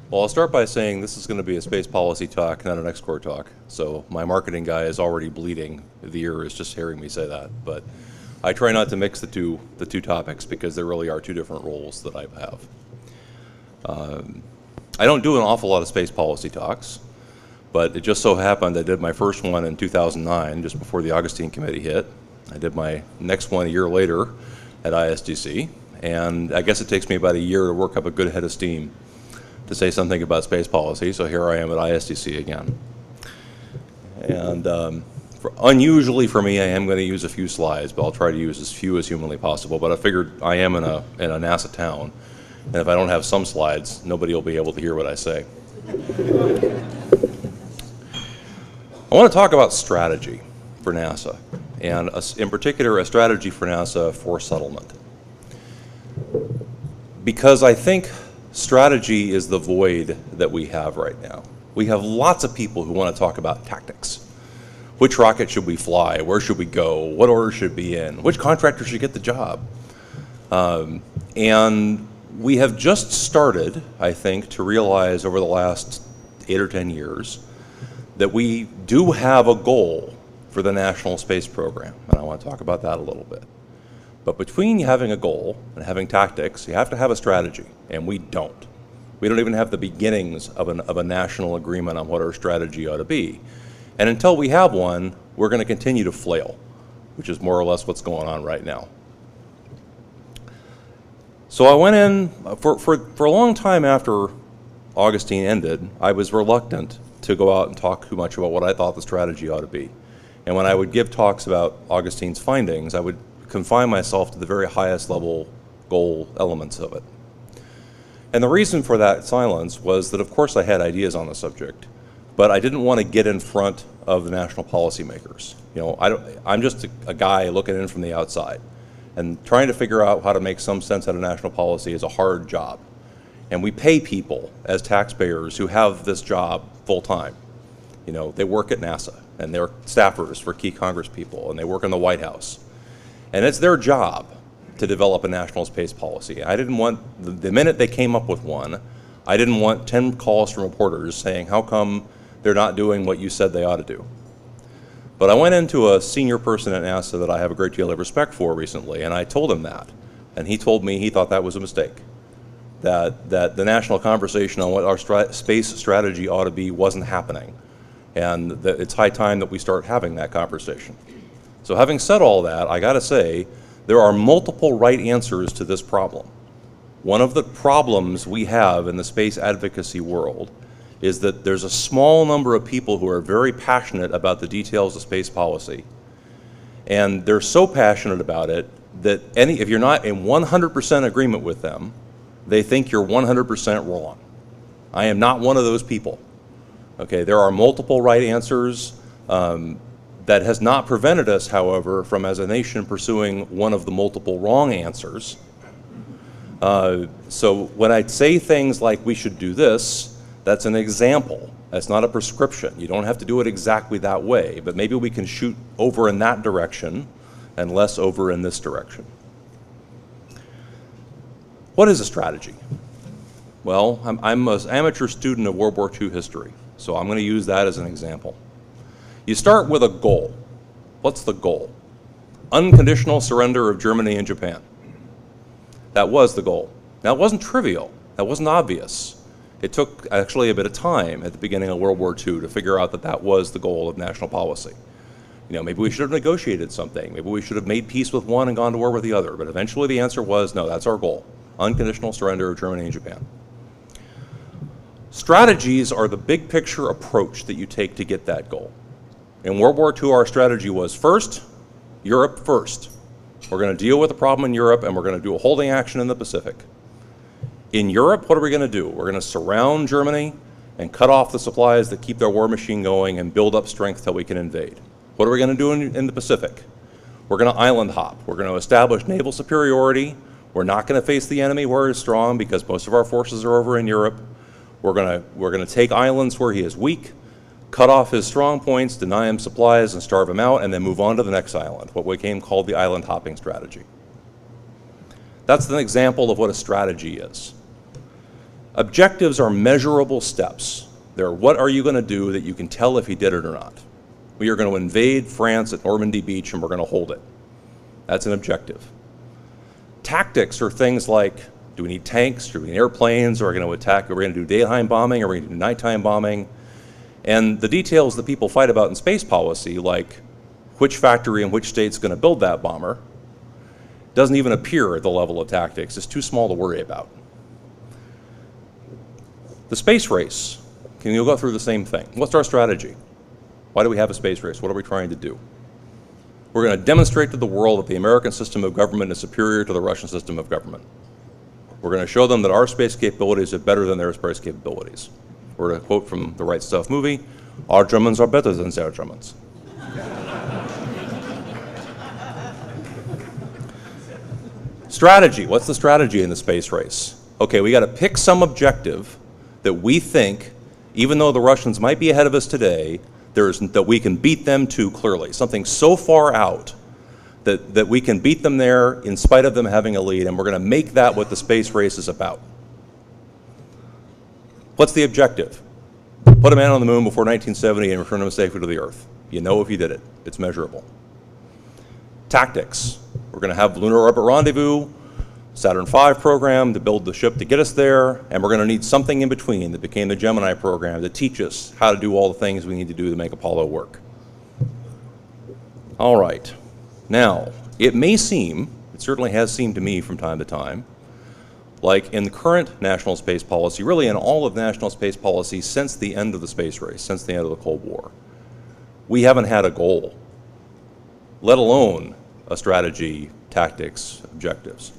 Well, I'll start by saying this is going to be a space policy talk, not an XCOR talk. So my marketing guy is already bleeding. The ear is just hearing me say that. But I try not to mix the two topics because there really are two different roles that I have. I don't do an awful lot of space policy talks, but it just so happened I did my first one in 2009, just before the Augustine Committee hit. I did my next one a year later at ISDC, and I guess it takes me about a year to work up a good head of steam to say something about space policy, so here I am at ISDC again. And unusually for me, I am going to use a few slides, but I'll try to use as few as humanly possible. But I figured I am in a NASA town, and if I don't have some slides, nobody will be able to hear what I say. I want to talk about strategy for NASA, and in particular, a strategy for NASA for settlement. Because I think strategy is the void that we have right now. We have lots of people who want to talk about tactics. Which rocket should we fly? Where should we go? What order should be in? Which contractor should get the job? And we have just started, I think, to realize over the last 8 or 10 years that we do have a goal for the National Space Program, and I want to talk about that a little bit. But between having a goal and having tactics, you have to have a strategy, and we don't. We don't even have the beginnings of a national agreement on what our strategy ought to be. And until we have one, we're going to continue to flail, which is more or less what's going on right now. So I went in, for a long time after Augustine ended, I was reluctant to go out and talk too much about what I thought the strategy ought to be. And when I would give talks about Augustine's findings, I would confine myself to the very highest level goal elements of it. And the reason for that silence was that, of course, I had ideas on the subject, but I didn't want to get in front of the national policymakers. You know, I'm just a guy looking in from the outside, and trying to figure out how to make some sense out of national policy is a hard job. And we pay people as taxpayers who have this job full time. You know, they work at NASA, and they're staffers for key Congress people, and they work in the White House. And it's their job to develop a national space policy. I didn't want, the minute they came up with one, I didn't want 10 calls from reporters saying, how come they're not doing what you said they ought to do? But I went into a senior person at NASA that I have a great deal of respect for recently, and I told him that. And he told me he thought that was a mistake. That the national conversation on what our space strategy ought to be wasn't happening. And that it's high time that we start having that conversation. So having said all that, I gotta say, there are multiple right answers to this problem. One of the problems we have in the space advocacy world is that there's a small number of people who are very passionate about the details of space policy. And they're so passionate about it that if you're not in 100% agreement with them, they think you're 100% wrong. I am not one of those people. Okay, there are multiple right answers. That has not prevented us, however, from as a nation pursuing one of the multiple wrong answers. So when I say things like we should do this, that's an example. That's not a prescription. You don't have to do it exactly that way, but maybe we can shoot over in that direction and less over in this direction. What is a strategy? Well, I'm an amateur student of World War II history, so I'm going to use that as an example. You start with a goal. What's the goal? Unconditional surrender of Germany and Japan. That was the goal. Now, it wasn't trivial. That wasn't obvious. It took actually a bit of time at the beginning of World War II to figure out that that was the goal of national policy. You know, maybe we should have negotiated something. Maybe we should have made peace with one and gone to war with the other. But eventually the answer was, no, that's our goal. Unconditional surrender of Germany and Japan. Strategies are the big picture approach that you take to get that goal. In World War II, our strategy was first, Europe first. We're going to deal with the problem in Europe, and we're going to do a holding action in the Pacific. In Europe, what are we going to do? We're going to surround Germany and cut off the supplies that keep their war machine going and build up strength till we can invade. What are we going to do in the Pacific? We're going to island hop. We're going to establish naval superiority. We're not going to face the enemy where he's strong because most of our forces are over in Europe. We're going to take islands where he is weak, cut off his strong points, deny him supplies, and starve him out, and then move on to the next island, what became called the island hopping strategy. That's an example of what a strategy is. Objectives are measurable steps. They're what are you going to do that you can tell if you did it or not. We are going to invade France at Normandy Beach and we're going to hold it. That's an objective. Tactics are things like, do we need tanks, do we need airplanes, are we going to attack, are we going to do daytime bombing, are we going to do nighttime bombing? And the details that people fight about in space policy, like which factory in which state's going to build that bomber, doesn't even appear at the level of tactics. It's too small to worry about. The space race, can you go through the same thing? What's our strategy? Why do we have a space race? What are we trying to do? We're going to demonstrate to the world that the American system of government is superior to the Russian system of government. We're going to show them that our space capabilities are better than their space capabilities. We're going to quote from the Right Stuff movie, our Germans are better than their Germans. Strategy, what's the strategy in the space race? Okay, we got to pick some objective that we think, even though the Russians might be ahead of us today, that we can beat them to clearly. Something so far out that we can beat them there in spite of them having a lead, and we're going to make that what the space race is about. What's the objective? Put a man on the moon before 1970 and return him safely to the Earth. You know if you did it. It's measurable. Tactics. We're going to have Lunar Orbit Rendezvous, Saturn V program to build the ship to get us there, and we're going to need something in between that became the Gemini program to teach us how to do all the things we need to do to make Apollo work. All right. Now, it may seem, it certainly has seemed to me from time to time, like in the current national space policy, really in all of national space policy since the end of the space race, since the end of the Cold War, we haven't had a goal, let alone a strategy, tactics, objectives.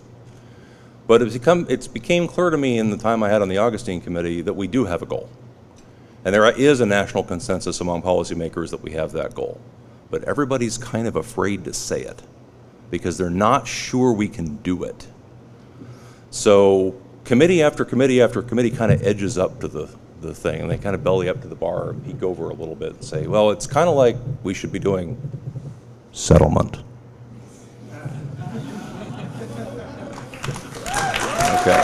But it's became clear to me in the time I had on the Augustine Committee that we do have a goal. And there is a national consensus among policymakers that we have that goal. But everybody's kind of afraid to say it because they're not sure we can do it. So committee after committee after committee kind of edges up to the thing, and they kind of belly up to the bar and peek over a little bit and say, well, it's kind of like we should be doing settlement. Okay.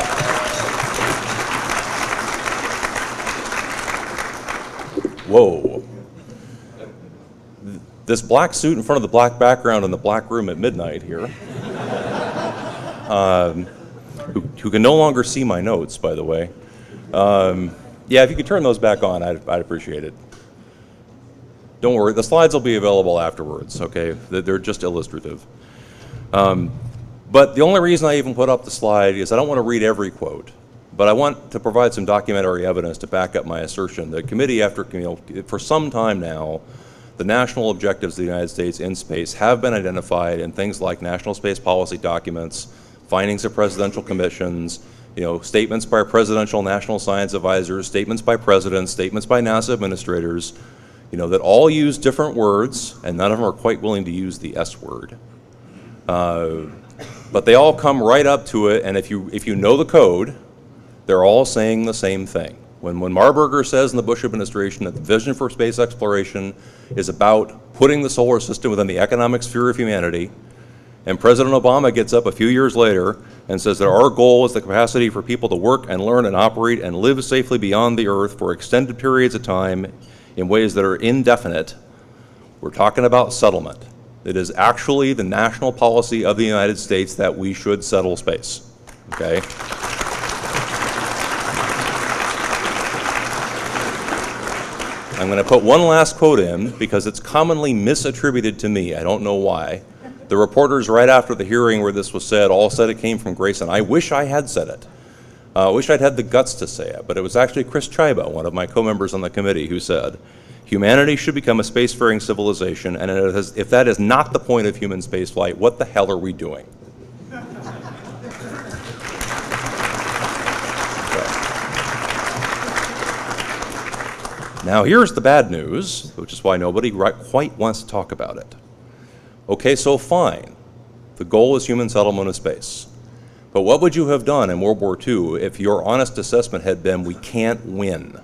Whoa. This black suit in front of the black background in the black room at midnight here, who can no longer see my notes, by the way. Yeah, if you could turn those back on, I'd appreciate it. Don't worry, the slides will be available afterwards, okay? They're just illustrative. But the only reason I even put up the slide is I don't want to read every quote, but I want to provide some documentary evidence to back up my assertion that committee after, for some time now, the national objectives of the United States in space have been identified in things like national space policy documents, findings of presidential commissions, statements by presidential national science advisors, statements by presidents, statements by NASA administrators, that all use different words, and none of them are quite willing to use the S word. But they all come right up to it, and if you know the code, they're all saying the same thing. When Marburger says in the Bush administration that the vision for space exploration is about putting the solar system within the economic sphere of humanity, and President Obama gets up a few years later and says that our goal is the capacity for people to work and learn and operate and live safely beyond the Earth for extended periods of time in ways that are indefinite, we're talking about settlement. It is actually the national policy of the United States that we should settle space, okay? I'm going to put one last quote in because it's commonly misattributed to me. I don't know why. The reporters right after the hearing where this was said all said it came from Greason. I wish I had said it. I wish I'd had the guts to say it, but it was actually Chris Chiba, one of my co-members on the committee, who said, humanity should become a spacefaring civilization, and if that is not the point of human spaceflight, what the hell are we doing? Now here's the bad news, which is why nobody quite wants to talk about it. Okay, so fine. The goal is human settlement of space. But what would you have done in World War II if your honest assessment had been, we can't win?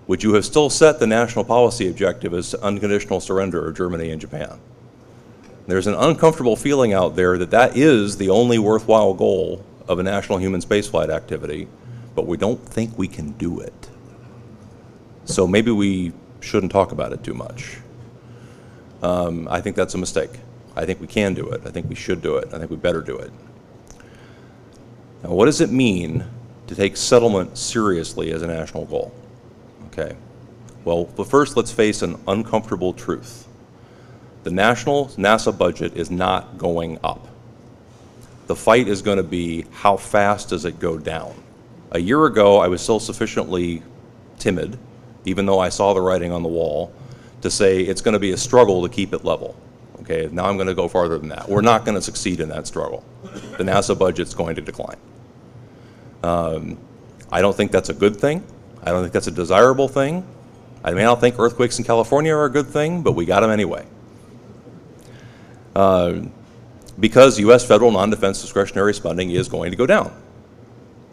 Would you have still set the national policy objective as unconditional surrender of Germany and Japan? There's an uncomfortable feeling out there that that is the only worthwhile goal of a national human spaceflight activity, but we don't think we can do it. So maybe we shouldn't talk about it too much. I think that's a mistake. I think we can do it. I think we should do it. I think we better do it. Now, what does it mean to take settlement seriously as a national goal? Okay. Well, first, let's face an uncomfortable truth. The national NASA budget is not going up. The fight is going to be, how fast does it go down? A year ago, I was still sufficiently timid, even though I saw the writing on the wall, to say it's going to be a struggle to keep it level. Okay, now I'm going to go farther than that. We're not going to succeed in that struggle. The NASA budget's going to decline. I don't think that's a good thing. I don't think that's a desirable thing. I may not think earthquakes in California are a good thing, but we got them anyway. Because U.S. federal non-defense discretionary spending is going to go down.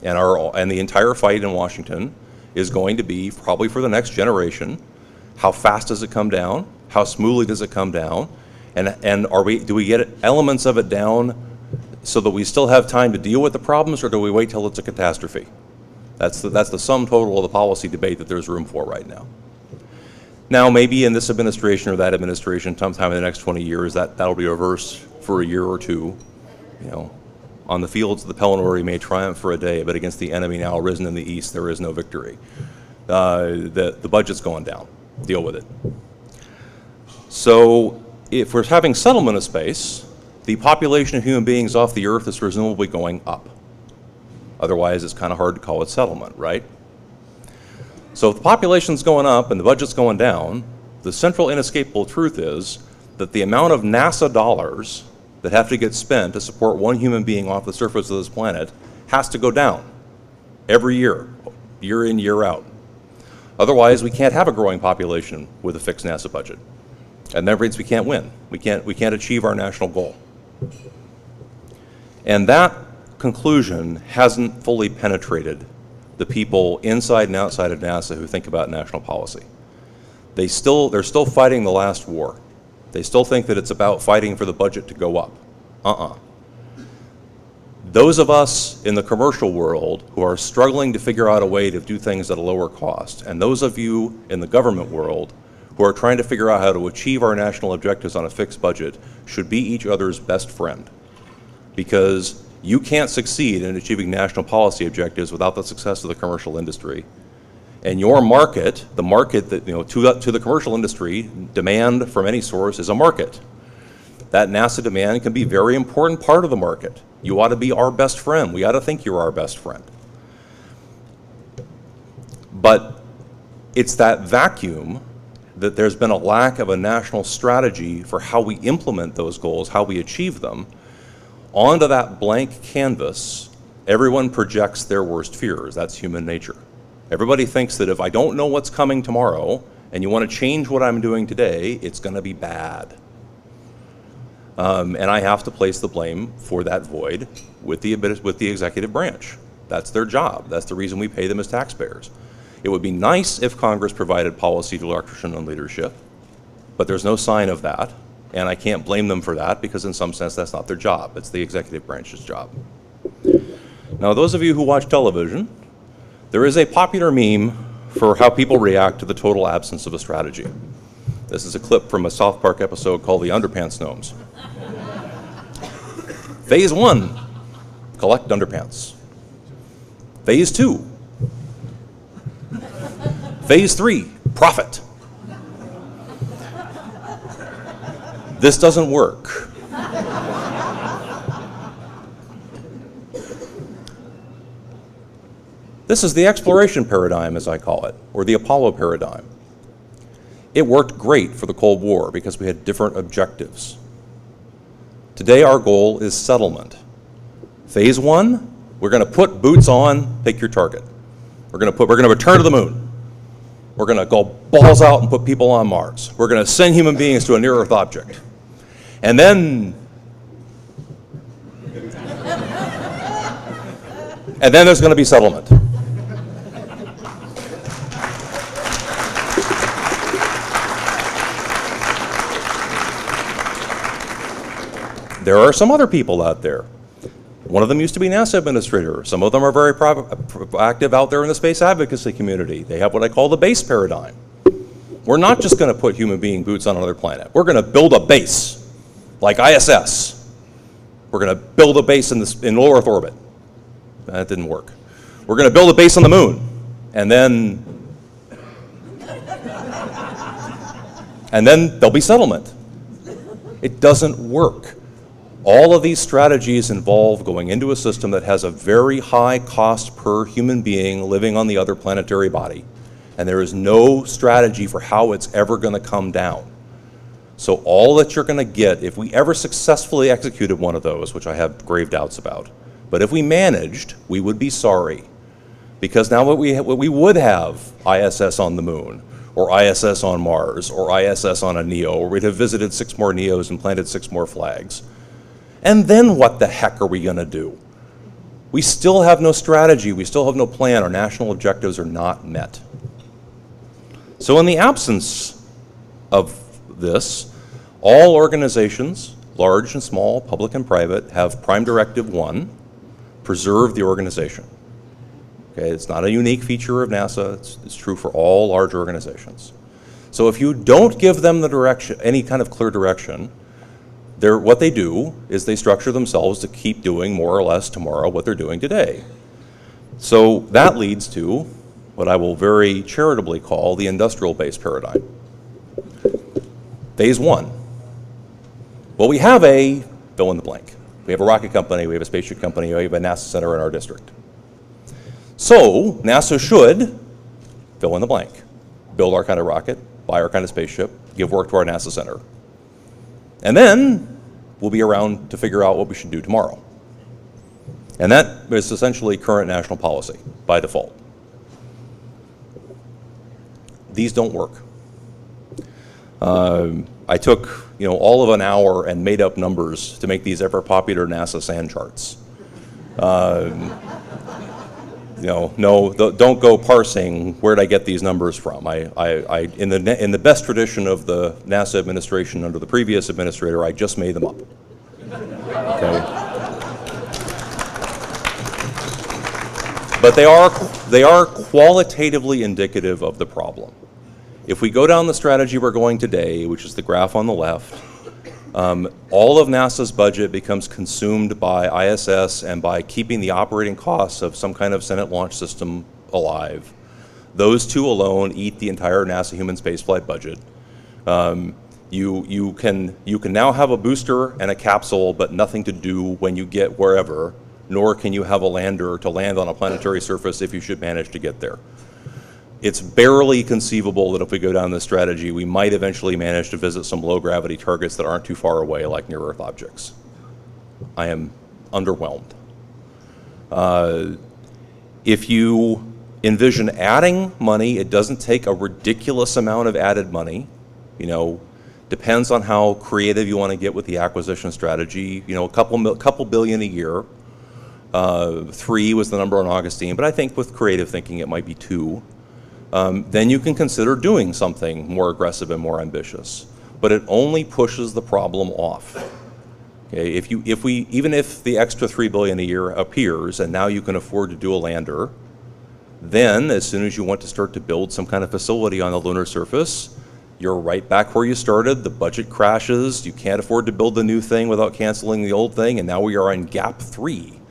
And the entire fight in Washington is going to be, probably for the next generation, how fast does it come down? How smoothly does it come down? And do we get elements of it down so that we still have time to deal with the problems, or do we wait till it's a catastrophe? That's the sum total of the policy debate that there's room for right now. Now, maybe in this administration or that administration, sometime in the next 20 years, that'll be reversed for a year or two. You know, on the fields of the Pelennor we may triumph for a day, but against the enemy now risen in the east, there is no victory. The budget's going down. Deal with it. So, if we're having settlement of space, the population of human beings off the Earth is presumably going up. Otherwise, it's kind of hard to call it settlement, right? So if the population's going up and the budget's going down, the central inescapable truth is that the amount of NASA dollars that have to get spent to support one human being off the surface of this planet has to go down every year, year in, year out. Otherwise, we can't have a growing population with a fixed NASA budget. And that means we can't win. We can't achieve our national goal. And that conclusion hasn't fully penetrated the people inside and outside of NASA who think about national policy. They're still fighting the last war. They still think that it's about fighting for the budget to go up. Those of us in the commercial world who are struggling to figure out a way to do things at a lower cost, and those of you in the government world who are trying to figure out how to achieve our national objectives on a fixed budget, should be each other's best friend. Because you can't succeed in achieving national policy objectives without the success of the commercial industry. And your market, the market that, to the commercial industry, demand from any source is a market. That NASA demand can be a very important part of the market. You ought to be our best friend. We ought to think you're our best friend. But it's that vacuum that there's been a lack of a national strategy for how we implement those goals, how we achieve them. Onto that blank canvas, everyone projects their worst fears. That's human nature. Everybody thinks that if I don't know what's coming tomorrow and you want to change what I'm doing today, it's going to be bad. And I have to place the blame for that void with the executive branch. That's their job. That's the reason we pay them as taxpayers. It would be nice if Congress provided policy direction and leadership, but there's no sign of that, and I can't blame them for that because in some sense that's not their job. It's the executive branch's job. Now, those of you who watch television, there is a popular meme for how people react to the total absence of a strategy. This is a clip from a South Park episode called The Underpants Gnomes. Phase 1, collect underpants. Phase 2, Phase 3, profit. This doesn't work. This is the exploration paradigm, as I call it, or the Apollo paradigm. It worked great for the Cold War because we had different objectives. Today our goal is settlement. Phase 1, we're going to put boots on, pick your target. We're going to return to the moon. We're going to go balls out and put people on Mars. We're going to send human beings to a near-Earth object. And then there's going to be settlement. There are some other people out there, One of them used to be NASA administrator. Some of them are very active out there in the space advocacy community. They have what I call the base paradigm. We're not just going to put human being boots on another planet. We're going to build a base, like ISS. We're going to build a base in low Earth orbit. That didn't work. We're going to build a base on the moon, and then there'll be settlement. It doesn't work. All of these strategies involve going into a system that has a very high cost per human being living on the other planetary body. And there is no strategy for how it's ever going to come down. So all that you're going to get, if we ever successfully executed one of those, which I have grave doubts about, but if we managed, we would be sorry. Because now what we would have ISS on the moon, or ISS on Mars, or ISS on a NEO, or we'd have visited 6 more NEOs and planted 6 more flags. And then what the heck are we going to do? We still have no strategy. We still have no plan. Our national objectives are not met. So in the absence of this, all organizations, large and small, public and private, have Prime Directive 1, preserve the organization. Okay, it's not a unique feature of NASA. It's true for all large organizations. So if you don't give them the direction, any kind of clear direction, what they do is they structure themselves to keep doing more or less tomorrow what they're doing today. So that leads to what I will very charitably call the industrial base paradigm. Phase 1. Well, we have a fill in the blank. We have a rocket company, we have a spaceship company, we have a NASA center in our district. So NASA should fill in the blank. Build our kind of rocket, buy our kind of spaceship, give work to our NASA center. And then we'll be around to figure out what we should do tomorrow. And that is essentially current national policy by default. These don't work. I took all of an hour and made up numbers to make these ever popular NASA sand charts. No, don't go parsing where did I get these numbers from. In the best tradition of the NASA administration under the previous administrator, I just made them up. Okay. But they are qualitatively indicative of the problem. If we go down the strategy we're going today, which is the graph on the left, all of NASA's budget becomes consumed by ISS and by keeping the operating costs of some kind of Senate launch system alive. Those two alone eat the entire NASA human spaceflight budget. You can now have a booster and a capsule, but nothing to do when you get wherever, nor can you have a lander to land on a planetary surface if you should manage to get there. It's barely conceivable that if we go down this strategy, we might eventually manage to visit some low-gravity targets that aren't too far away, like near-Earth objects. I am underwhelmed. If you envision adding money, it doesn't take a ridiculous amount of added money. Depends on how creative you want to get with the acquisition strategy. A couple billion a year. 3 was the number on Augustine, but I think with creative thinking it might be 2. Then you can consider doing something more aggressive and more ambitious. But it only pushes the problem off. Okay, even if the extra $3 billion a year appears and now you can afford to do a lander, then as soon as you want to start to build some kind of facility on the lunar surface, you're right back where you started. The budget crashes. You can't afford to build the new thing without canceling the old thing, and now we are in gap 3.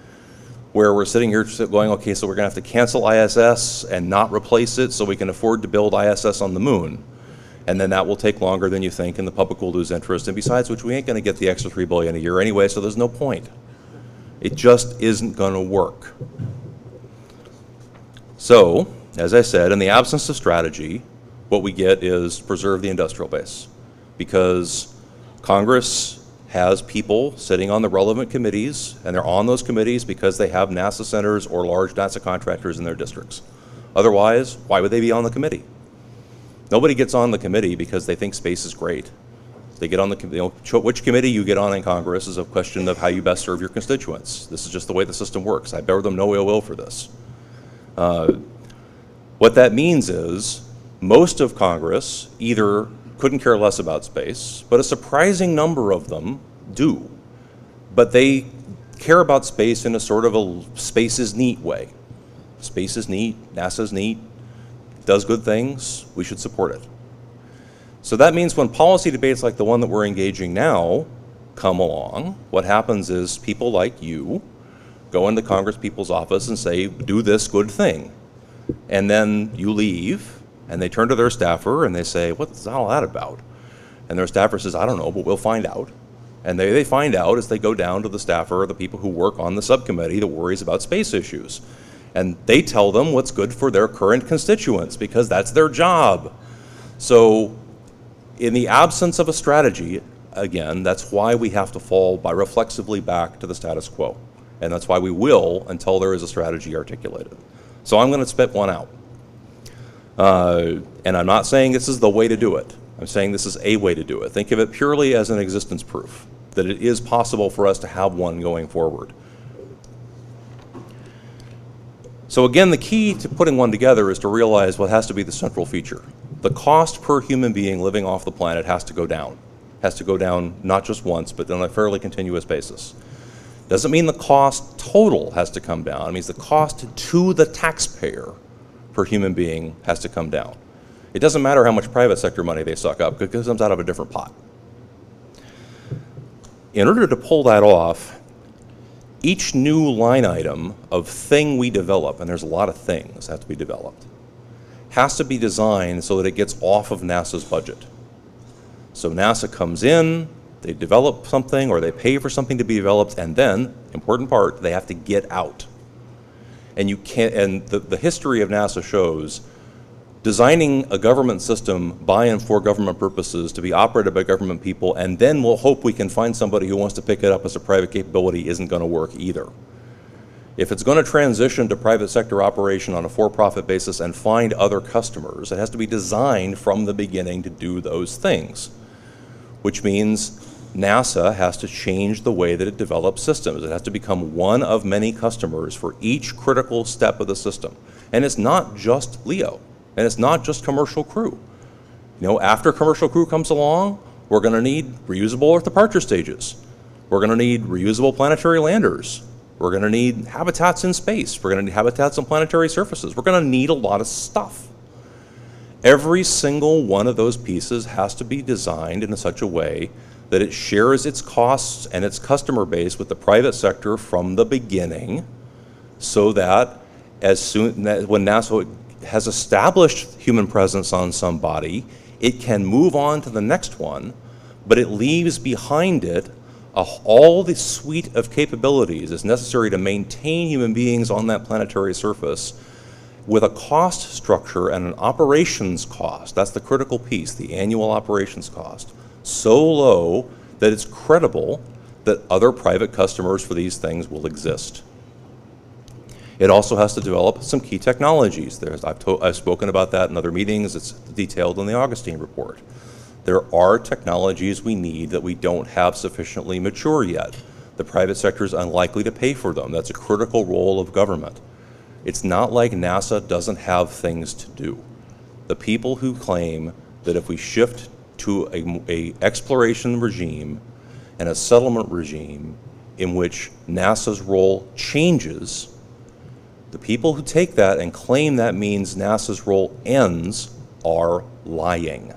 Where we're sitting here going, okay, so we're going to have to cancel ISS and not replace it so we can afford to build ISS on the moon. And then that will take longer than you think, and the public will lose interest. And besides which, we ain't going to get the extra $3 billion a year anyway, so there's no point. It just isn't going to work. So, as I said, in the absence of strategy, what we get is preserve the industrial base. Because Congress has people sitting on the relevant committees, and they're on those committees because they have NASA centers or large NASA contractors in their districts. Otherwise, why would they be on the committee? Nobody gets on the committee because they think space is great. They get on the which committee you get on in Congress is a question of how you best serve your constituents. This is just the way the system works. I bear them no ill will for this. What that means is most of Congress either couldn't care less about space, but a surprising number of them do. But they care about space in a sort of a space is neat way. Space is neat, NASA's neat, does good things, we should support it. So that means when policy debates like the one that we're engaging now come along, what happens is people like you go into Congress people's office and say, do this good thing. And then you leave, and they turn to their staffer and they say, what's all that about? And their staffer says, I don't know, but we'll find out. And they find out as they go down to the staffer or the people who work on the subcommittee that worries about space issues. And they tell them what's good for their current constituents because that's their job. So in the absence of a strategy, again, that's why we have to fall by reflexively back to the status quo. And that's why we will until there is a strategy articulated. So I'm going to spit one out. And I'm not saying this is the way to do it. I'm saying this is a way to do it. Think of it purely as an existence proof, that it is possible for us to have one going forward. So again, the key to putting one together is to realize what has to be the central feature. The cost per human being living off the planet has to go down. Has to go down not just once, but on a fairly continuous basis. Doesn't mean the cost total has to come down. It means the cost to the taxpayer per human being has to come down. It doesn't matter how much private sector money they suck up because it comes out of a different pot. In order to pull that off, each new line item of thing we develop, and there's a lot of things that have to be developed, has to be designed so that it gets off of NASA's budget. So NASA comes in, they develop something or they pay for something to be developed, and then, important part, they have to get out. And you can't, and the history of NASA shows designing a government system by and for government purposes to be operated by government people, and then we'll hope we can find somebody who wants to pick it up as a private capability isn't going to work either. If it's going to transition to private sector operation on a for-profit basis and find other customers, it has to be designed from the beginning to do those things, which means NASA has to change the way that it develops systems. It has to become one of many customers for each critical step of the system. And it's not just LEO. And it's not just commercial crew. You know, after commercial crew comes along, we're going to need reusable Earth departure stages. We're going to need reusable planetary landers. We're going to need habitats in space. We're going to need habitats on planetary surfaces. We're going to need a lot of stuff. Every single one of those pieces has to be designed in such a way that it shares its costs and its customer base with the private sector from the beginning, so that when NASA has established human presence on somebody, it can move on to the next one, but it leaves behind it all the suite of capabilities that's necessary to maintain human beings on that planetary surface with a cost structure and an operations cost, that's the critical piece, the annual operations cost, so low that it's credible that other private customers for these things will exist. It also has to develop some key technologies. I've spoken about that in other meetings. It's detailed in the Augustine report. There are technologies we need that we don't have sufficiently mature yet. The private sector is unlikely to pay for them. That's a critical role of government. It's not like NASA doesn't have things to do. The people who claim that if we shift to an exploration regime and a settlement regime in which NASA's role changes, the people who take that and claim that means NASA's role ends are lying.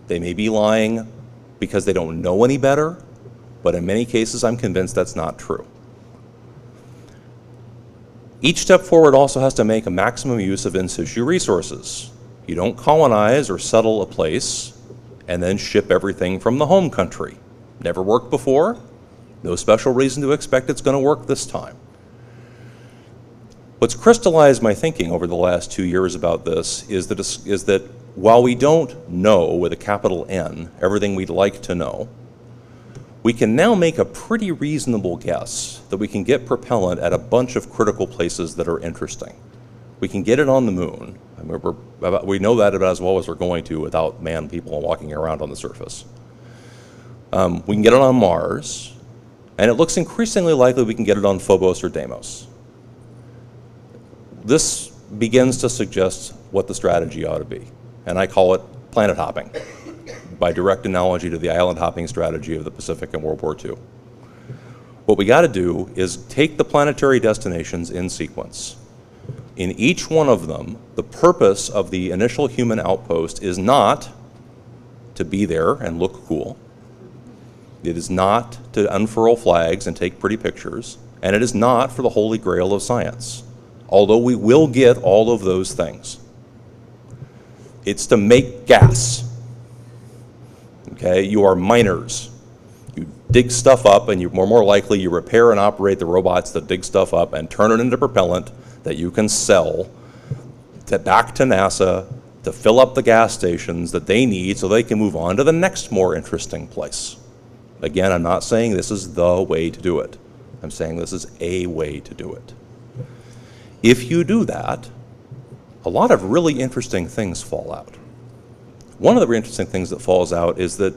They may be lying because they don't know any better, but in many cases I'm convinced that's not true. Each step forward also has to make a maximum use of in situ resources. You don't colonize or settle a place and then ship everything from the home country. Never worked before, no special reason to expect it's going to work this time. What's crystallized my thinking over the last 2 years about this is that while we don't know, with a capital N, everything we'd like to know, we can now make a pretty reasonable guess that we can get propellant at a bunch of critical places that are interesting. We can get it on the moon. I mean, we know that about as well as we're going to without manned people walking around on the surface. We can get it on Mars, and it looks increasingly likely we can get it on Phobos or Deimos. This begins to suggest what the strategy ought to be, and I call it planet hopping, by direct analogy to the island hopping strategy of the Pacific in World War II. What we got to do is take the planetary destinations in sequence. In each one of them, the purpose of the initial human outpost is not to be there and look cool. It is not to unfurl flags and take pretty pictures. And it is not for the holy grail of science, although we will get all of those things. It's to make gas. Okay, you are miners. You dig stuff up, and you're more likely you repair and operate the robots that dig stuff up and turn it into propellant that you can sell back to NASA to fill up the gas stations that they need so they can move on to the next more interesting place. Again, I'm not saying this is the way to do it. I'm saying this is a way to do it. If you do that, a lot of really interesting things fall out. One of the really interesting things that falls out is that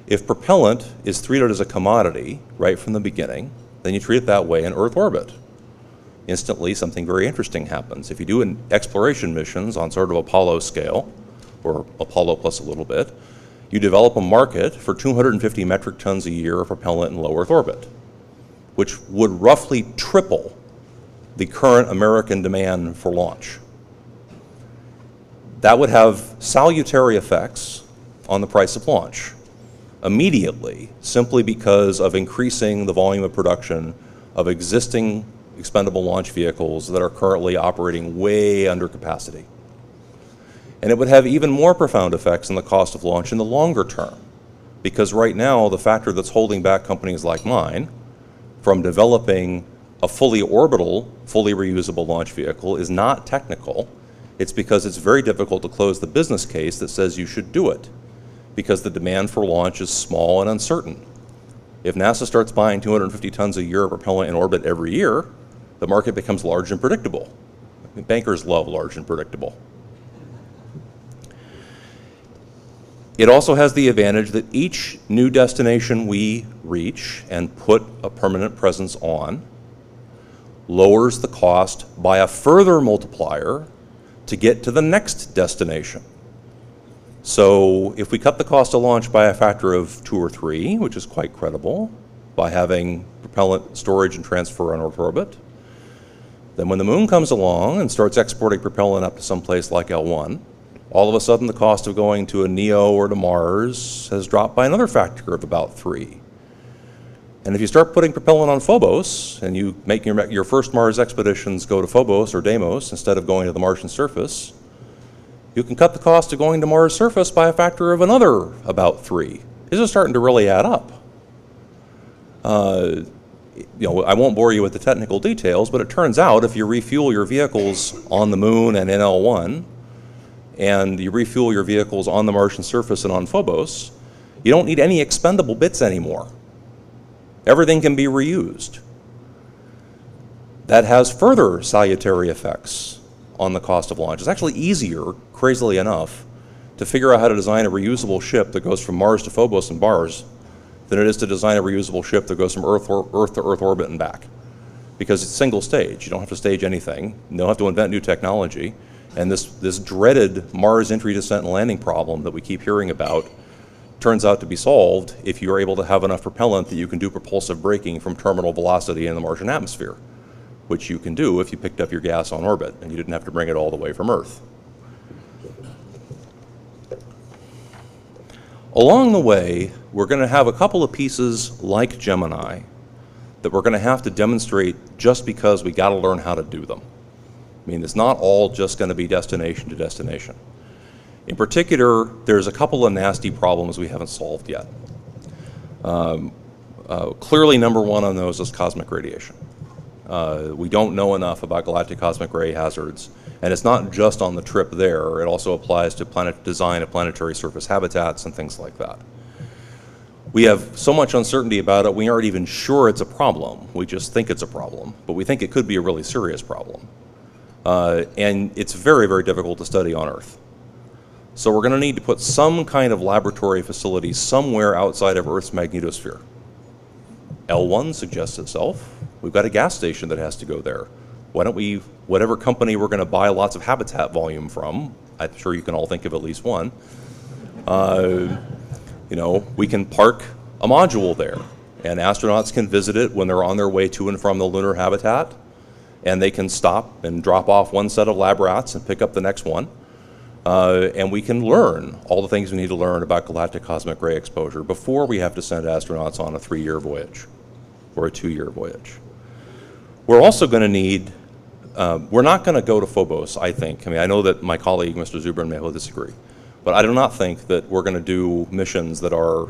if propellant is treated as a commodity right from the beginning, then you treat it that way in Earth orbit. Instantly, something very interesting happens. If you do an exploration missions on sort of Apollo scale, or Apollo plus a little bit, you develop a market for 250 metric tons a year of propellant in low Earth orbit, which would roughly triple the current American demand for launch. That would have salutary effects on the price of launch immediately, simply because of increasing the volume of production of existing expendable launch vehicles that are currently operating way under capacity. And it would have even more profound effects on the cost of launch in the longer term, because right now the factor that's holding back companies like mine from developing a fully orbital, fully reusable launch vehicle is not technical. It's because it's very difficult to close the business case that says you should do it, because the demand for launch is small and uncertain. If NASA starts buying 250 tons a year of propellant in orbit every year, the market becomes large and predictable. I mean, bankers love large and predictable. It also has the advantage that each new destination we reach and put a permanent presence on lowers the cost by a further multiplier to get to the next destination. So if we cut the cost of launch by a factor of 2 or 3, which is quite credible, by having propellant storage and transfer on Earth orbit, then when the moon comes along and starts exporting propellant up to some place like L1, all of a sudden the cost of going to a NEO or to Mars has dropped by another factor of about 3. And if you start putting propellant on Phobos, and you make your first Mars expeditions go to Phobos or Deimos instead of going to the Martian surface, you can cut the cost of going to Mars surface by a factor of another about 3. This is starting to really add up. I won't bore you with the technical details, but it turns out if you refuel your vehicles on the moon and in L1, and you refuel your vehicles on the Martian surface and on Phobos, you don't need any expendable bits anymore. Everything can be reused. That has further salutary effects on the cost of launch. It's actually easier, crazily enough, to figure out how to design a reusable ship that goes from Mars to Phobos and Mars than it is to design a reusable ship that goes from Earth to Earth orbit and back. Because it's single stage. You don't have to stage anything. You don't have to invent new technology. And this dreaded Mars entry, descent, and landing problem that we keep hearing about turns out to be solved if you're able to have enough propellant that you can do propulsive braking from terminal velocity in the Martian atmosphere, which you can do if you picked up your gas on orbit and you didn't have to bring it all the way from Earth. Along the way, we're going to have a couple of pieces like Gemini that we're going to have to demonstrate just because we got to learn how to do them. I mean, it's not all just going to be destination to destination. In particular, there's a couple of nasty problems we haven't solved yet. Clearly, number one on those is cosmic radiation. We don't know enough about galactic cosmic ray hazards, and it's not just on the trip there. It also applies to design of planetary surface habitats and things like that. We have so much uncertainty about it, we aren't even sure it's a problem. We just think it's a problem, but we think it could be a really serious problem. And it's very, very difficult to study on Earth. So we're going to need to put some kind of laboratory facility somewhere outside of Earth's magnetosphere. L1 suggests itself. We've got a gas station that has to go there. Why don't we, whatever company we're going to buy lots of habitat volume from, I'm sure you can all think of at least one, we can park a module there And astronauts can visit it when they're on their way to and from the lunar habitat, and they can stop and drop off one set of lab rats and pick up the next one. And we can learn all the things we need to learn about galactic cosmic ray exposure before we have to send astronauts on a 3-year voyage or a 2-year voyage. We're also going to need, we're not going to go to Phobos, I think. I mean, I know that my colleague, Mr. Zubrin, may well disagree. But I do not think that we're going to do missions that are,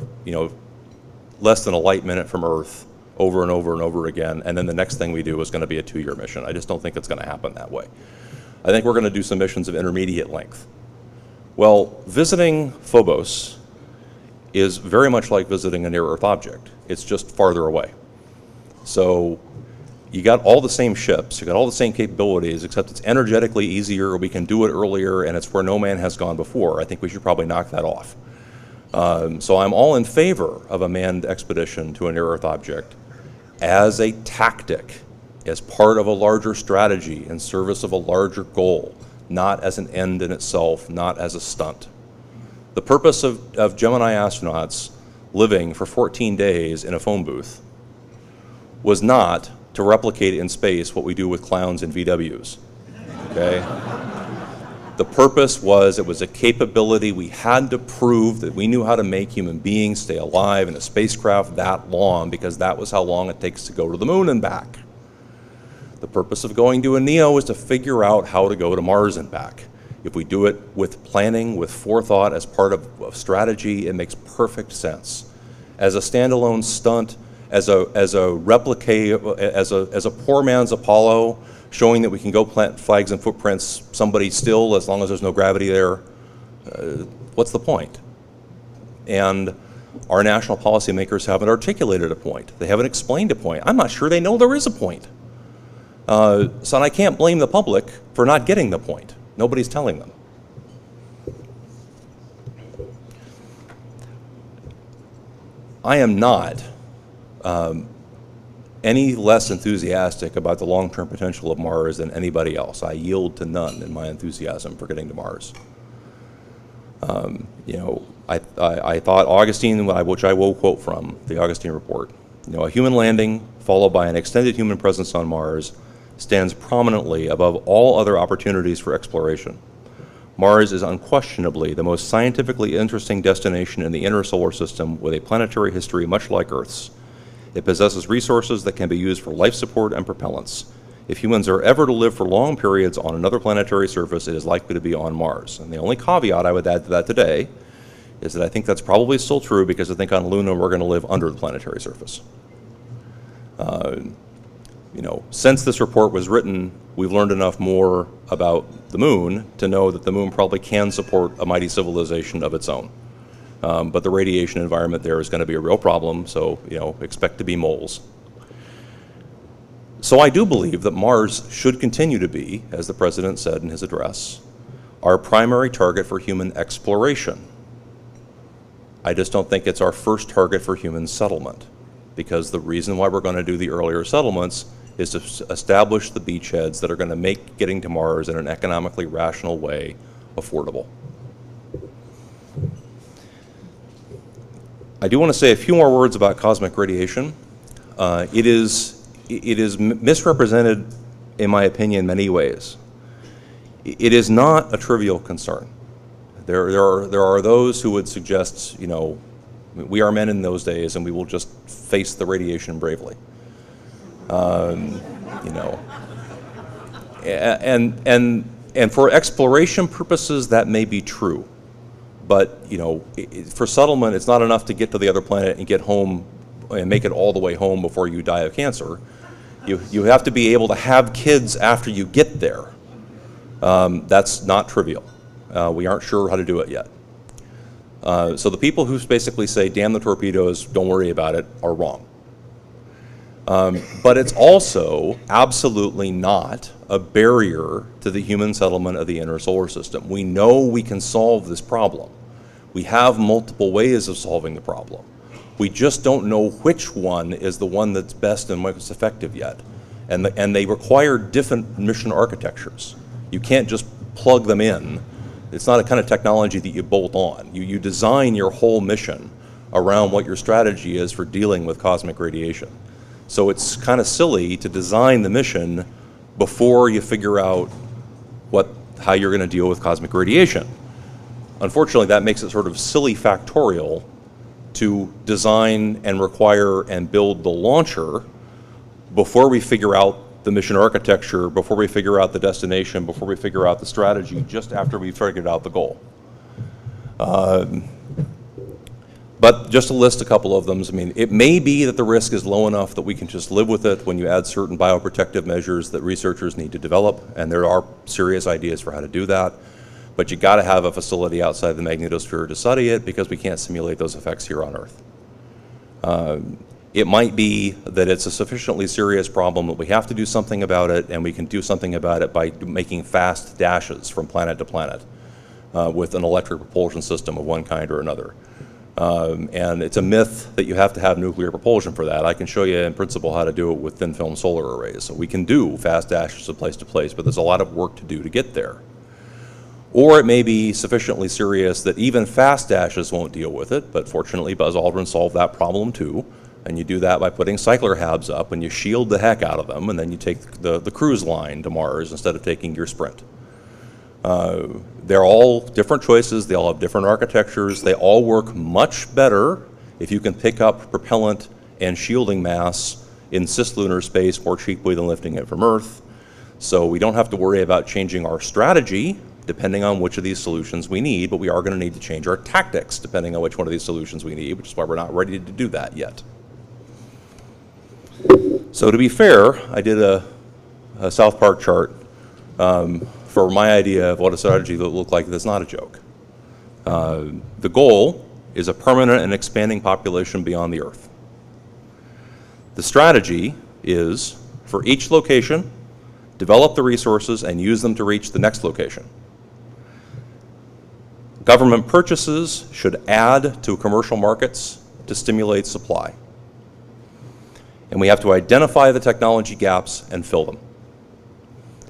less than a light minute from Earth over and over and over again, and then the next thing we do is going to be a 2-year mission. I just don't think it's going to happen that way. I think we're going to do some missions of intermediate length. Well, visiting Phobos is very much like visiting a near-Earth object. It's just farther away. So you got all the same ships, you got all the same capabilities, except it's energetically easier, we can do it earlier, and it's where no man has gone before. I think we should probably knock that off. So I'm all in favor of a manned expedition to a near-Earth object as a tactic, as part of a larger strategy in service of a larger goal, not as an end in itself, not as a stunt. The purpose of Gemini astronauts living for 14 days in a phone booth was not to replicate in space what we do with clowns in VWs, okay? The purpose was, it was a capability we had to prove that we knew how to make human beings stay alive in a spacecraft that long, because that was how long it takes to go to the moon and back. The purpose of going to a NEO is to figure out how to go to Mars and back. If we do it with planning, with forethought, as part of strategy, it makes perfect sense. As a standalone stunt, as a replicate, as a poor man's Apollo, showing that we can go plant flags and footprints, somebody still, as long as there's no gravity there, what's the point? And our national policymakers haven't articulated a point. They haven't explained a point. I'm not sure they know there is a point. So I can't blame the public for not getting the point. Nobody's telling them. I am not any less enthusiastic about the long-term potential of Mars than anybody else. I yield to none in my enthusiasm for getting to Mars. I thought Augustine, which I will quote from the Augustine report, a human landing followed by an extended human presence on Mars stands prominently above all other opportunities for exploration. Mars is unquestionably the most scientifically interesting destination in the inner solar system, with a planetary history much like Earth's. It possesses resources that can be used for life support and propellants. If humans are ever to live for long periods on another planetary surface, it is likely to be on Mars. And the only caveat I would add to that today is that I think that's probably still true, because I think on Luna we're going to live under the planetary surface. Since this report was written, we've learned enough more about the moon to know that the moon probably can support a mighty civilization of its own. But the radiation environment there is going to be a real problem, so expect to be moles. So I do believe that Mars should continue to be, as the President said in his address, our primary target for human exploration. I just don't think it's our first target for human settlement, because the reason why we're going to do the earlier settlements is to establish the beachheads that are going to make getting to Mars in an economically rational way affordable. I do want to say a few more words about cosmic radiation. It is misrepresented, in my opinion, in many ways. It is not a trivial concern. There are those who would suggest, we are men in those days and we will just face the radiation bravely. And for exploration purposes, that may be true. But, for settlement, it's not enough to get to the other planet and get home and make it all the way home before you die of cancer. You have to be able to have kids after you get there. That's not trivial. We aren't sure how to do it yet. So the people who basically say, damn the torpedoes, don't worry about it, are wrong. But it's also absolutely not a barrier to the human settlement of the inner solar system. We know we can solve this problem. We have multiple ways of solving the problem. We just don't know which one is the one that's best and most effective yet. And they require different mission architectures. You can't just plug them in. It's not a kind of technology that you bolt on. You design your whole mission around what your strategy is for dealing with cosmic radiation. So it's kind of silly to design the mission before you figure out how you're going to deal with cosmic radiation. Unfortunately, that makes it sort of silly factorial to design and require and build the launcher before we figure out the mission architecture, before we figure out the destination, before we figure out the strategy, just after we've figured out the goal. But just to list a couple of them, I mean, it may be that the risk is low enough that we can just live with it when you add certain bioprotective measures that researchers need to develop, and there are serious ideas for how to do that. But you got to have a facility outside the magnetosphere to study it because we can't simulate those effects here on Earth. It might be that it's a sufficiently serious problem that we have to do something about it, and we can do something about it by making fast dashes from planet to planet with an electric propulsion system of one kind or another. And it's a myth that you have to have nuclear propulsion for that. I can show you in principle how to do it with thin film solar arrays. So we can do fast dashes from place to place, but there's a lot of work to do to get there. Or it may be sufficiently serious that even fast dashes won't deal with it, but fortunately Buzz Aldrin solved that problem too. And you do that by putting cycler halves up and you shield the heck out of them, and then you take the cruise line to Mars instead of taking your Sprint. They're all different choices, they all have different architectures, they all work much better if you can pick up propellant and shielding mass in cislunar space more cheaply than lifting it from Earth. So we don't have to worry about changing our strategy depending on which of these solutions we need, but we are going to need to change our tactics depending on which one of these solutions we need, which is why we're not ready to do that yet. So to be fair, I did a South Park chart for my idea of what a strategy would look like. That's not a joke. The goal is a permanent and expanding population beyond the Earth. The strategy is, for each location, develop the resources and use them to reach the next location. Government purchases should add to commercial markets to stimulate supply. And we have to identify the technology gaps and fill them.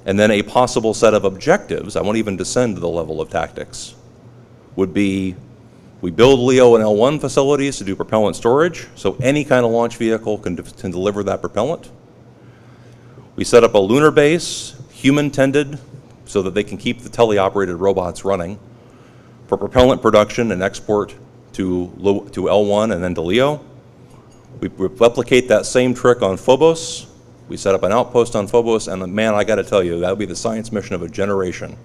And then a possible set of objectives, I won't even descend to the level of tactics, would be we build LEO and L1 facilities to do propellant storage, so any kind of launch vehicle can deliver that propellant. We set up a lunar base, human-tended, so that they can keep the teleoperated robots running for propellant production and export to L1 and then to LEO. We replicate that same trick on Phobos. We set up an outpost on Phobos, and man, I got to tell you, that would be the science mission of a generation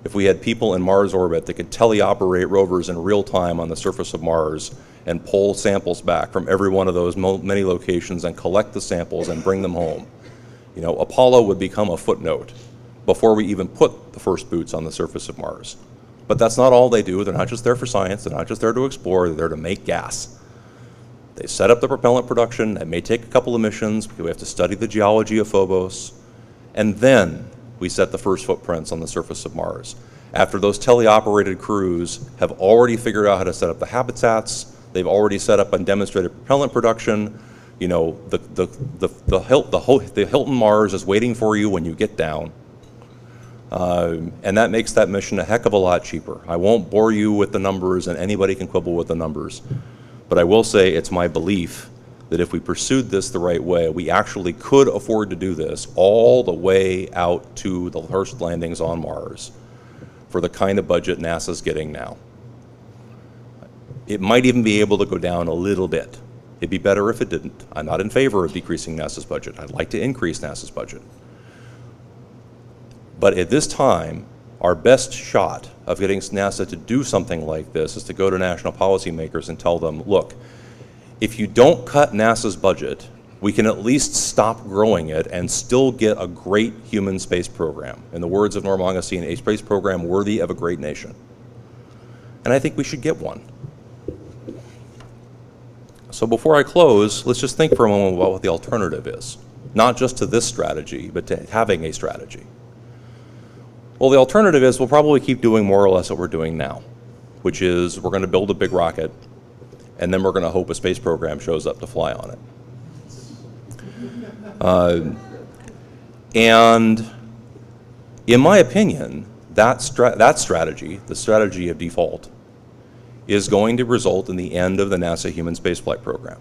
if we had people in Mars orbit that could teleoperate rovers in real time on the surface of Mars and pull samples back from every one of those many locations and collect the samples and bring them home. You know, Apollo would become a footnote before we even put the first boots on the surface of Mars. But that's not all they do. They're not just there for science. They're not just there to explore. They're there to make gas. They set up the propellant production. It may take a couple of missions because we have to study the geology of Phobos. And then we set the first footprints on the surface of Mars. After those teleoperated crews have already figured out how to set up the habitats, they've already set up and demonstrated propellant production. You know, the Hilton Mars is waiting for you when you get down. And that makes that mission a heck of a lot cheaper. I won't bore you with the numbers, and anybody can quibble with the numbers. But I will say it's my belief that if we pursued this the right way, we actually could afford to do this all the way out to the first landings on Mars for the kind of budget NASA's getting now. It might even be able to go down a little bit. It'd be better if it didn't. I'm not in favor of decreasing NASA's budget. I'd like to increase NASA's budget. But at this time, our best shot of getting NASA to do something like this is to go to national policymakers and tell them, look, if you don't cut NASA's budget, we can at least stop growing it and still get a great human space program. In the words of Norm Augustine, a space program worthy of a great nation. And I think we should get one. So before I close, let's just think for a moment about what the alternative is. Not just to this strategy, but to having a strategy. Well, the alternative is we'll probably keep doing more or less what we're doing now, which is we're going to build a big rocket, and then we're going to hope a space program shows up to fly on it. And in my opinion, that strategy, the strategy of default, is going to result in the end of the NASA human spaceflight program.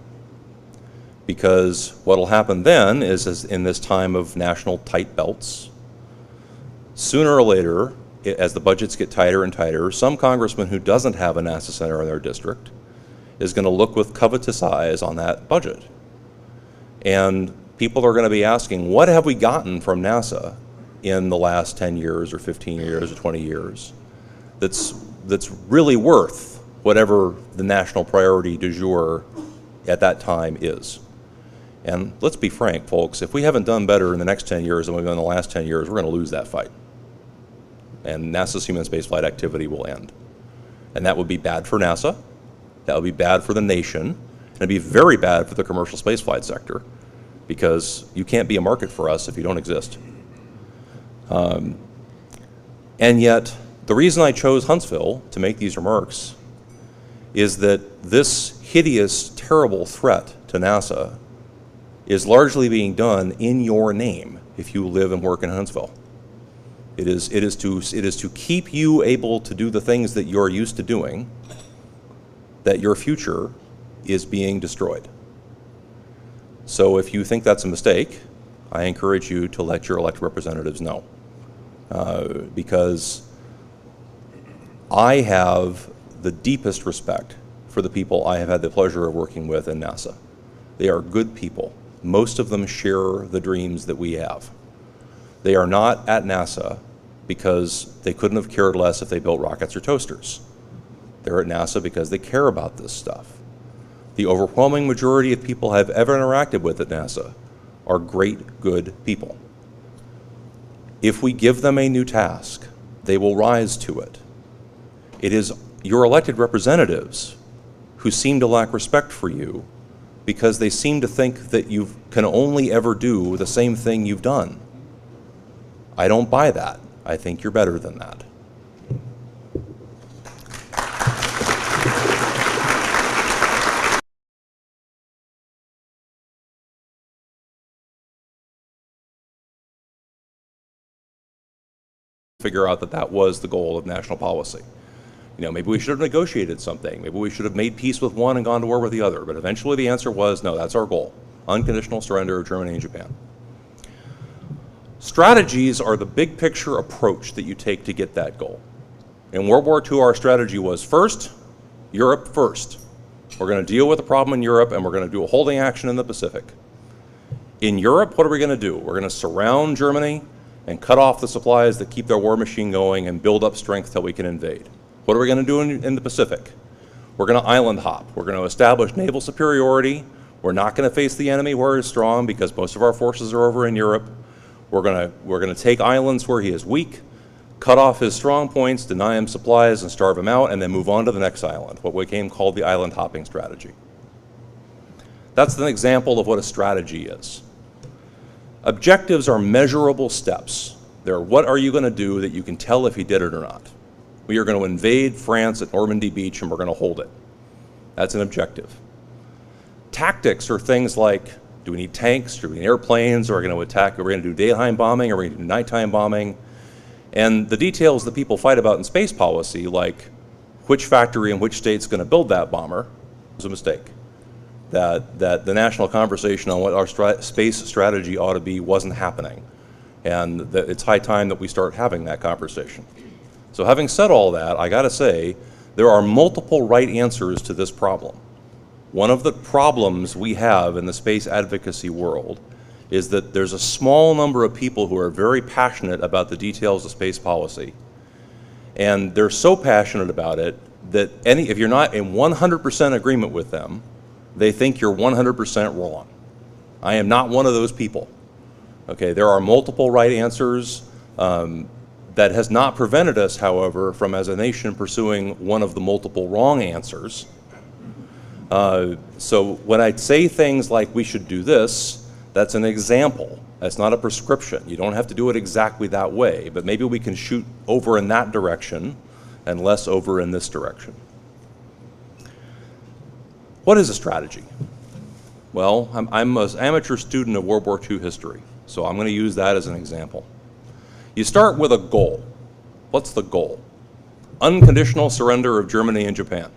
Because what will happen then is, as in this time of national tight belts, sooner or later, as the budgets get tighter and tighter, some congressman who doesn't have a NASA center in their district is going to look with covetous eyes on that budget. And people are going to be asking, what have we gotten from NASA in the last 10 years or 15 years or 20 years that's really worth whatever the national priority du jour at that time is? And let's be frank, folks, if we haven't done better in the next 10 years than we've done in the last 10 years, we're going to lose that fight. And NASA's human spaceflight activity will end. And that would be bad for NASA, that would be bad for the nation, and it'd be very bad for the commercial spaceflight sector, because you can't be a market for us if you don't exist. And yet, the reason I chose Huntsville to make these remarks is that this hideous, terrible threat to NASA is largely being done in your name if you live and work in Huntsville. It is to keep you able to do the things that you're used to doing, that your future is being destroyed. So if you think that's a mistake, I encourage you to let your elected representatives know. Because I have the deepest respect for the people I have had the pleasure of working with in NASA. They are good people. Most of them share the dreams that we have. They are not at NASA because they couldn't have cared less if they built rockets or toasters. They're at NASA because they care about this stuff. The overwhelming majority of people I've ever interacted with at NASA are great, good people. If we give them a new task, they will rise to it. It is your elected representatives who seem to lack respect for you because they seem to think that you can only ever do the same thing you've done. I don't buy that. I think you're better than that. Figure out that that was the goal of national policy. You know, maybe we should have negotiated something. Maybe we should have made peace with one and gone to war with the other. But eventually the answer was, no, that's our goal. Unconditional surrender of Germany and Japan. Strategies are the big picture approach that you take to get that goal. In World War II, our strategy was first, Europe first. We're going to deal with the problem in Europe and we're going to do a holding action in the Pacific. In Europe, what are we going to do? We're going to surround Germany and cut off the supplies that keep their war machine going and build up strength till we can invade. What are we going to do in the Pacific? We're going to island hop. We're going to establish naval superiority. We're not going to face the enemy where he's strong because most of our forces are over in Europe. We're going to take islands where he is weak, cut off his strong points, deny him supplies and starve him out, and then move on to the next island, what became called the island hopping strategy. That's an example of what a strategy is. Objectives are measurable steps. They're what are you going to do that you can tell if he did it or not. We are going to invade France at Normandy Beach and we're going to hold it. That's an objective. Tactics are things like, do we need tanks, do we need airplanes, are we going to attack, are we going to do daytime bombing, are we going to do nighttime bombing? And the details that people fight about in space policy, like which factory in which state's going to build that bomber, is a mistake. That the national conversation on what our space strategy ought to be wasn't happening. And that it's high time that we start having that conversation. So having said all that, I got to say, there are multiple right answers to this problem. One of the problems we have in the space advocacy world is that there's a small number of people who are very passionate about the details of space policy. And they're so passionate about it that if you're not in 100% agreement with them, they think you're 100% wrong. I am not one of those people. Okay, there are multiple right answers. That has not prevented us, however, from as a nation pursuing one of the multiple wrong answers. So when I say things like we should do this, that's an example. That's not a prescription. You don't have to do it exactly that way, but maybe we can shoot over in that direction and less over in this direction. What is a strategy? Well, I'm an amateur student of World War II history, so I'm going to use that as an example. You start with a goal. What's the goal? Unconditional surrender of Germany and Japan.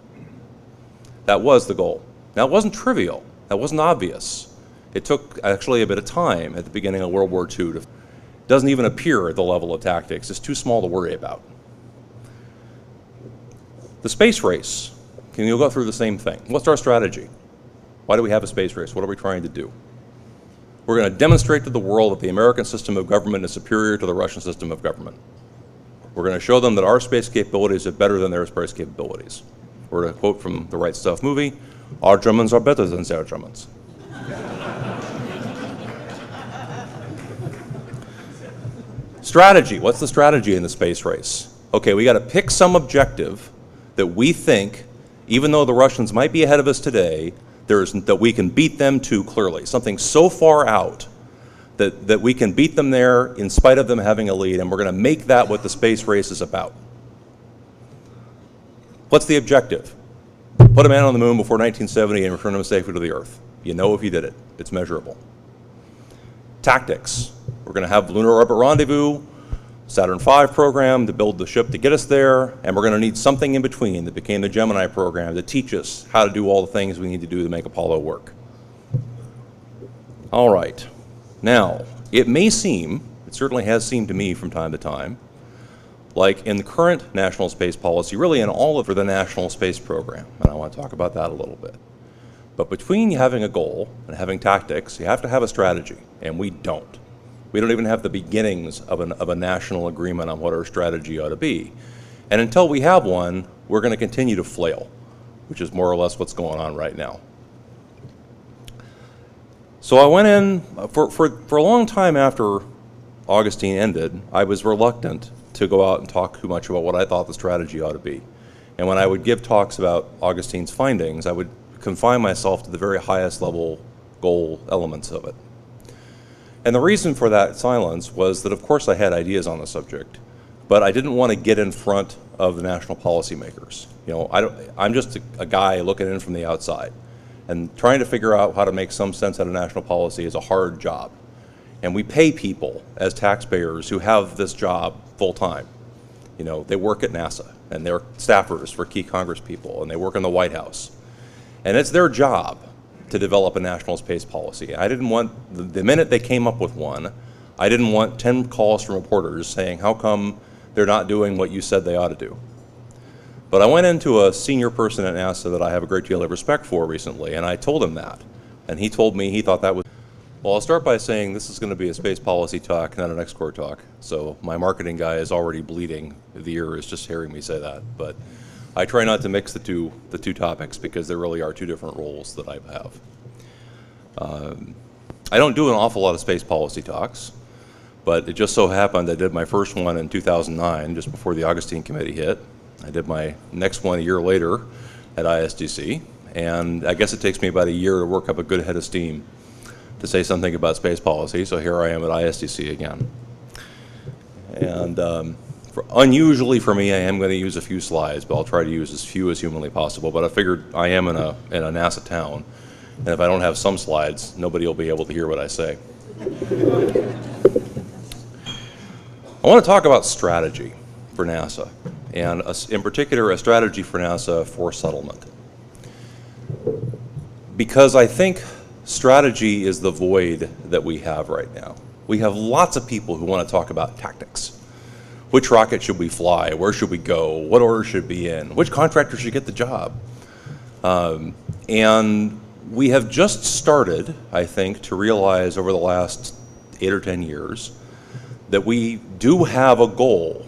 That was the goal. Now, it wasn't trivial. That wasn't obvious. It took actually a bit of time at the beginning of World War II. It doesn't even appear at the level of tactics. It's too small to worry about. The space race. Can you go through the same thing? What's our strategy? Why do we have a space race? What are we trying to do? We're going to demonstrate to the world that the American system of government is superior to the Russian system of government. We're going to show them that our space capabilities are better than their space capabilities. We're going to quote from the Right Stuff movie, "Our Germans are better than their Germans." Strategy. What's the strategy in the space race? Okay, we got to pick some objective that we think, even though the Russians might be ahead of us today, that we can beat them to clearly. Something so far out that we can beat them there in spite of them having a lead, and we're going to make that what the space race is about. What's the objective? Put a man on the moon before 1970 and return him safely to the Earth. You know if you did it. It's measurable. Tactics. We're going to have Lunar Orbit Rendezvous, Saturn V program to build the ship to get us there, and we're going to need something in between that became the Gemini program to teach us how to do all the things we need to do to make Apollo work. All right. Now, it may seem, it certainly has seemed to me from time to time, like in the current national space policy, really in all of the national space program, and I want to talk about that a little bit. But between having a goal and having tactics, you have to have a strategy, and we don't. We don't even have the beginnings of a national agreement on what our strategy ought to be. And until we have one, we're going to continue to flail, which is more or less what's going on right now. So I went in, for a long time after Augustine ended, I was reluctant to go out and talk too much about what I thought the strategy ought to be. And when I would give talks about Augustine's findings, I would confine myself to the very highest level goal elements of it. And the reason for that silence was that, of course, I had ideas on the subject, but I didn't want to get in front of the national policymakers. You know, I'm just a guy looking in from the outside, and trying to figure out how to make some sense out of national policy is a hard job. And we pay people as taxpayers who have this job full time. You know, they work at NASA, and they're staffers for key Congress people, and they work in the White House. And it's their job to develop a national space policy. I didn't want, the minute they came up with one, I didn't want 10 calls from reporters saying, how come they're not doing what you said they ought to do? But I went into a senior person at NASA that I have a great deal of respect for recently, and I told him that. And he told me he thought that was, well, I'll start by saying this is going to be a space policy talk, not an XCOR talk. So my marketing guy is already bleeding. The ear is just hearing me say that. But I try not to mix the two topics because there really are two different roles that I have. I don't do an awful lot of space policy talks, but it just so happened I did my first one in 2009, just before the Augustine Committee hit. I did my next one a year later at ISDC, and I guess it takes me about a year to work up a good head of steam to say something about space policy, so here I am at ISDC again. And unusually for me, I am going to use a few slides, but I'll try to use as few as humanly possible. But I figured I am in a NASA town, and if I don't have some slides, nobody will be able to hear what I say. I want to talk about strategy for NASA, and in particular, a strategy for NASA for settlement. Because I think strategy is the void that we have right now. We have lots of people who want to talk about tactics. Which rocket should we fly? Where should we go? What order should be in? Which contractor should get the job? And we have just started, I think, to realize over the last 8 or 10 years that we do have a goal